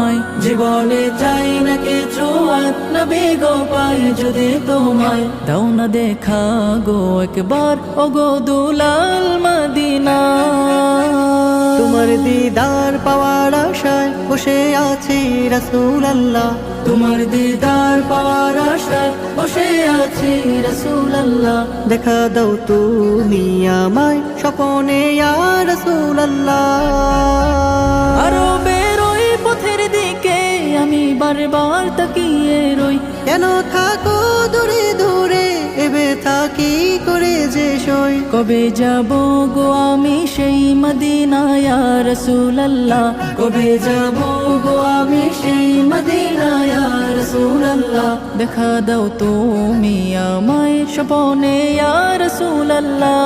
তোমায়, জীবনে চাই না কিছু আর, নবী গো পাই যদি তোমায়। দাও না দেখা গো একবার, ও গো দুলাল মদিনা। তোমার দিদার পাওয়ার আশায় বসে আছি রাসূলুল্লাহ, তোমার দিদার পাওয়ার আশায় বসে আছি রাসূলুল্লাহ। দেখা দাও তুমি আমায় স্বপনে ইয়া রাসূলুল্লাহ। আরো বেরোই পথের দিকে আমি বারবার তাকিয়ে রই, কেন থাকো দূরে দূরে এবে থাকি করে যে সই। কবে যাব গো আমি সেই মদিনা ইয়া রাসূলুল্লাহ, কবে যাব গো আমি সেই মদিনা ইয়া রাসূলুল্লাহ। দেখা দাও তুমি আমায় স্বপনে ইয়া রাসূলুল্লাহ।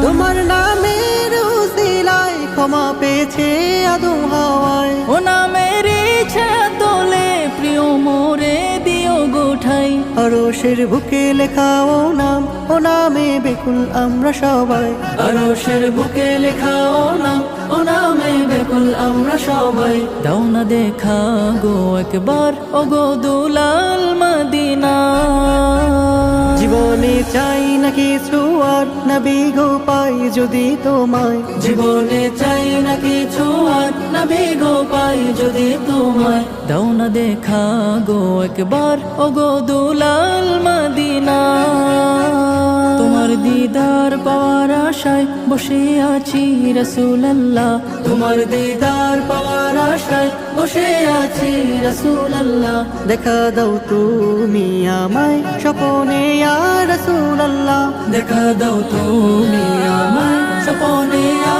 তোমার নামের উসিলায় ক্ষমা পেয়েছে আদম হাওয়ায়, ও নামের ইচ্ছা তোলে প্রিয় মোরে দিও গোঠাই। আরশের বুকে লেখা ও নাম, ও নামে বেকুল আমরা সবাই। আরশের বুকে লেখা ও নাম, ও নামে বেকুল আমরা সবাই। দাও না দেখা গো একবার, ও গো দুলাল মদিনা। জীবনে চাই না কিছু আর, নবী গো পাই যদি তোমায়। জীবনে চাই না কিছু আর, নবী গো পাই যদি তোমায়। দাও না দেখা গো একবার, ও গো দুলাল মদিনা। তোমার দিদার পাওয়ার আশায় বসে আছি রাসূলুল্লাহ, তোমার দিদার পাওয়ার আশায় বসে আছি রাসূলুল্লাহ। দেখা দাও তুমি আমায় স্বপনে ইয়া রাসূলুল্লাহ। দেখা দাও তুমি আমায় স্বপনে ইয়া